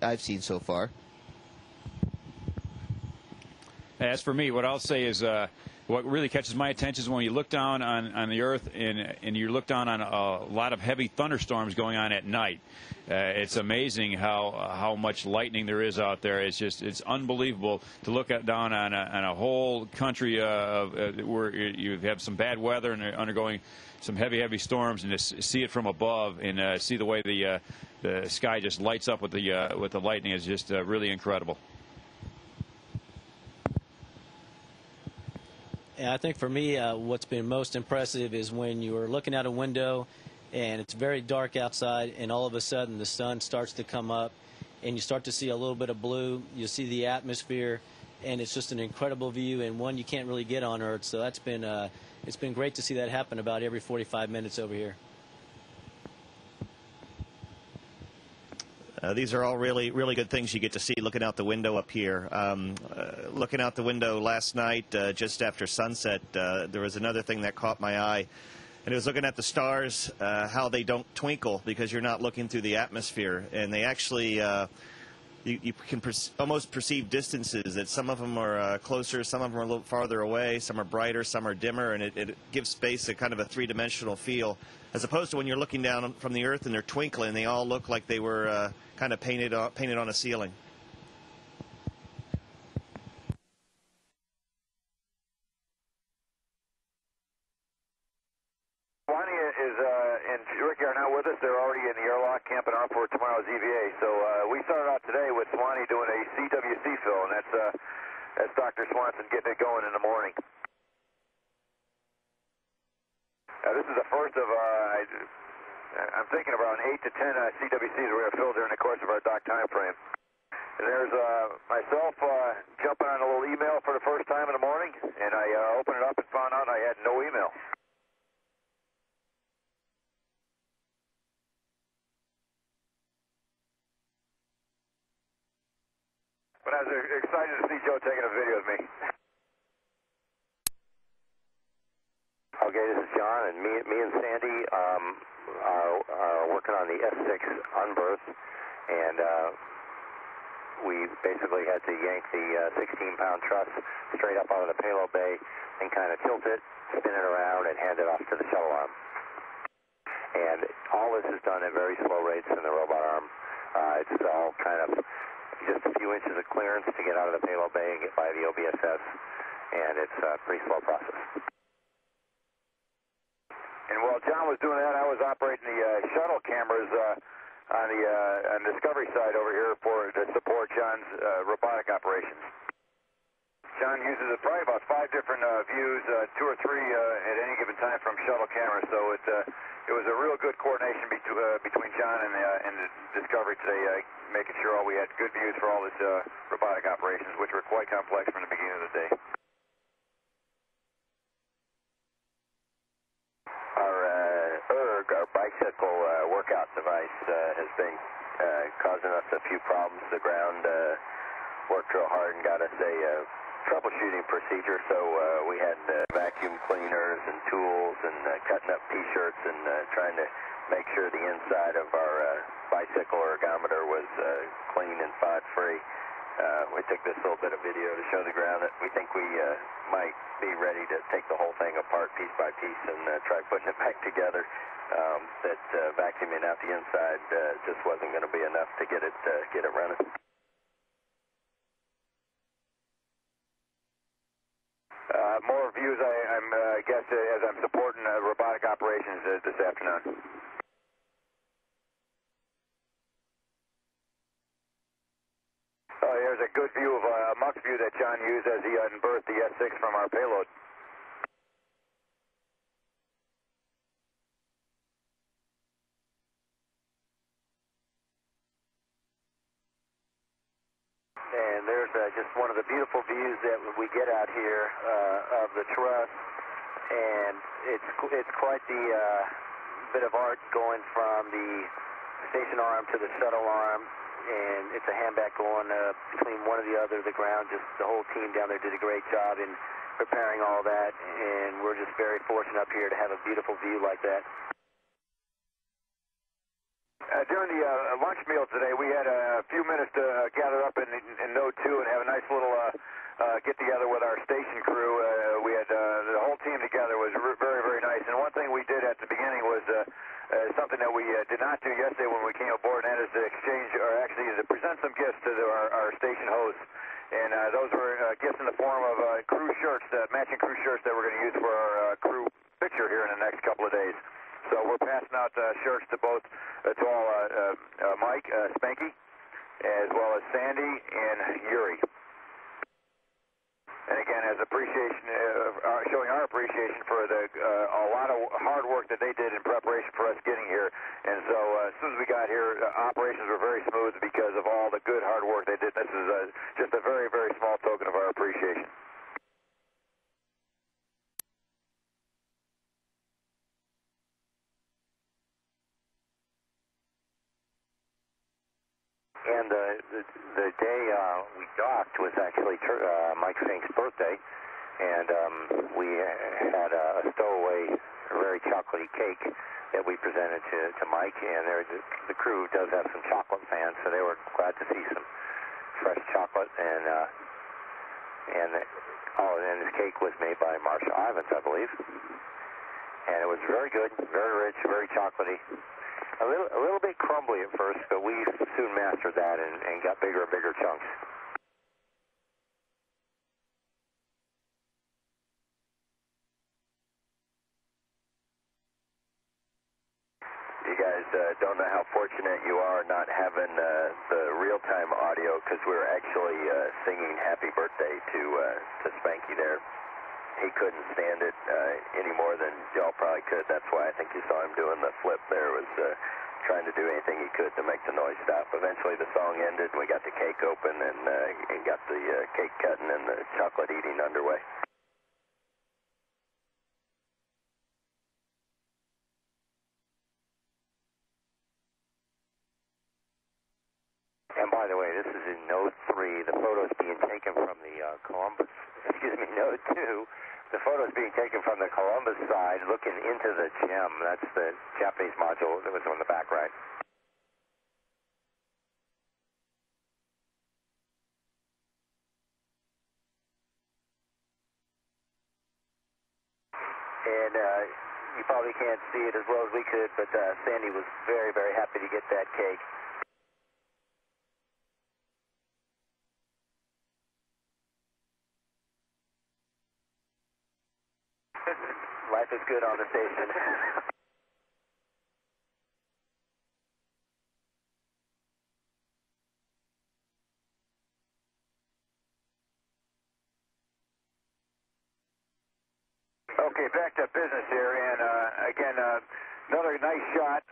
I've seen so far. As for me, what I'll say is what really catches my attention is when you look down on the Earth and you look down on a lot of heavy thunderstorms going on at night. It's amazing how much lightning there is out there. It's unbelievable to look down on a whole country where you have some bad weather and they're undergoing some heavy storms, and to see it from above and see the way the sky just lights up with the lightning is just really incredible. And I think for me, what's been most impressive is when you're looking out a window and it's very dark outside, and all of a sudden the sun starts to come up and you start to see a little bit of blue. You see the atmosphere, and it's just an incredible view, and one you can't really get on Earth. So that's been it's been great to see that happen about every 45 minutes over here. These are all really good things you get to see looking out the window up here. Looking out the window last night, just after sunset, there was another thing that caught my eye. And it was looking at the stars, how they don't twinkle because you're not looking through the atmosphere. And they actually, you can almost perceive distances, that some of them are closer, some of them are a little farther away, some are brighter, some are dimmer, and it gives space a kind of a three-dimensional feel, as opposed to when you're looking down from the Earth and they're twinkling, they all look like they were kind of painted on a ceiling. Ricky are now with us. They're already in the airlock camping out for tomorrow's EVA. So we started out today with Swanee doing a CWC fill, and that's Dr. Swanson getting it going in the morning. This is the first of, I'm thinking around 8 to 10 CWCs we're going to fill during the course of our dock time frame. And there's myself jumping on a little email for the first time in the morning, and I opened it up and found out I had no email. But I was excited to see Joe taking a video of me. Okay, this is John, and me and Sandy are working on the S6 unberth, and we basically had to yank the 16-pound truss straight up out of the payload bay and kind of tilt it, spin it around, and hand it off to the shuttle arm. And all this is done at very slow rates in the robot arm. It's all kind of just a few inches of clearance to get out of the payload bay and get by the OBSS, and it's a pretty slow process. And while John was doing that, I was operating the shuttle cameras on the Discovery side over here to support John's robotic operations. John uses probably about 5 different views, 2 or 3 at any given time from shuttle cameras. So it was a real good coordination between John and the Discovery today, making sure we had good views for all his robotic operations, which were quite complex from the beginning of the day. Our bicycle workout device has been causing us a few problems. The ground worked real hard and got us a troubleshooting procedure, so we had vacuum cleaners and tools and cutting up T-shirts and trying to make sure the inside of our bicycle ergometer was clean and fog-free. We took this little bit of video to show the ground that we think we might be ready to take the whole thing apart piece by piece and try putting it back together. That vacuuming out the inside just wasn't going to be enough to get it running. More views, I guess, as I'm supporting robotic operations this afternoon. There's a good view of a muck view that John used as he unberthed the S6 from our payload. And there's just one of the beautiful views that we get out here of the truss, and it's quite the bit of art going from the station arm to the shuttle arm, and it's a handback going between one or the other of the ground. Just the whole team down there did a great job in preparing all that, and we're just very fortunate up here to have a beautiful view like that. During the lunch meal today, we had a few minutes to gather up in Node 2 and have a nice little get-together with our station crew. We had the whole team together. It was very, very nice. And one thing we did at the beginning was something that we did not do yesterday when we came aboard, and that is to exchange, or actually to present some gifts to our station hosts. And those were gifts in the form of crew shirts, matching crew shirts that we're going to use for our crew picture here in the next couple of days. So we're passing out shirts to both, to all Mike, Spanky, as well as Sandy and Yuri. And again, as appreciation, showing our appreciation for a lot of hard work that they did in preparation for us getting here. And so as soon as we got here, operations were very smooth because of all the good hard work they did. This is just a very, very small token of our appreciation. And the day we docked was actually Mike Fink's birthday, and we had a stowaway, a very chocolatey cake that we presented to Mike, and the crew does have some chocolate fans, so they were glad to see some fresh chocolate, and this cake was made by Marcia Ivins, I believe, and it was very good, very rich, very chocolatey. A little bit crumbly at first, but we soon mastered that and got bigger and bigger chunks. You guys don't know how fortunate you are not having the real-time audio, because we were actually singing happy birthday to Spanky there. He couldn't stand it any more than y'all probably could. That's why I think you saw him doing the flip there, was trying to do anything he could to make the noise stop. Eventually the song ended, and we got the cake open and got the cake cutting and the chocolate eating underway. And by the way, this is in Node 3. The photo is being taken from the Node 2. The photo is being taken from the Columbus side, looking into the gem. That's the Japanese module that was on the back right. And you probably can't see it as well as we could, but Sandy was very, very happy to get that cake. Life is good on the station. Okay, back to business here, and again, another nice shot.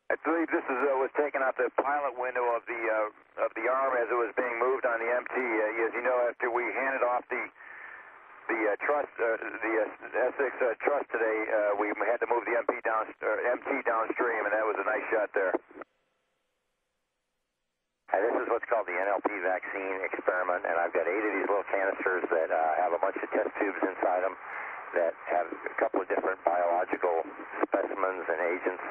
I believe this was taken out the pilot window of the arm as it was being moved on the MT. As you know, after we handed off the truss, the S6 truss today, we had to move the MT downstream, and that was a nice shot there. This is what's called the NLP vaccine experiment, and I've got 8 of these little canisters that have a bunch of test tubes inside them that have a couple of different biological specimens and agents,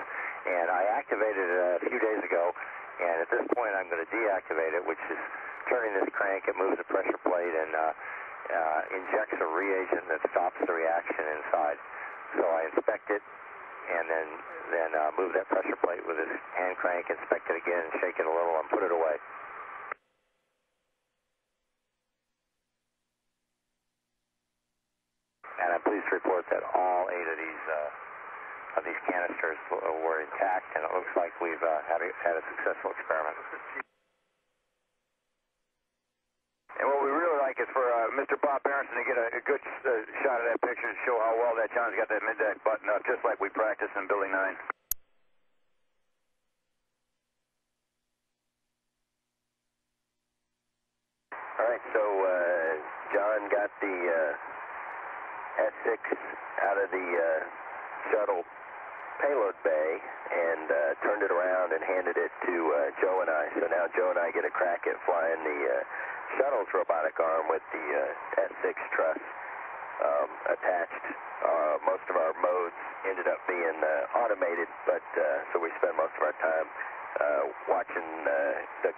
and I activated it a few days ago, and at this point I'm going to deactivate it, which is turning this crank. It moves the pressure plate and injects a reagent that stops the reaction inside. So I inspect it and then move that pressure plate with this hand crank, inspect it again, shake it a little, and put it away. And I'm pleased to report that all 8 of these canisters were intact, and it looks like we've had a successful experiment. And what we really like is for Mr. Bob Berenson to get a good shot of that picture to show how well that John's got that mid-deck button up, just like we practiced in Building 9. All right, so John got the S6 out of the shuttle payload bay and turned it around and handed it to Joe and I. So now Joe and I get a crack at flying the shuttle's robotic arm with the S6 truss attached. Most of our modes ended up being automated, but so we spend most of our time watching the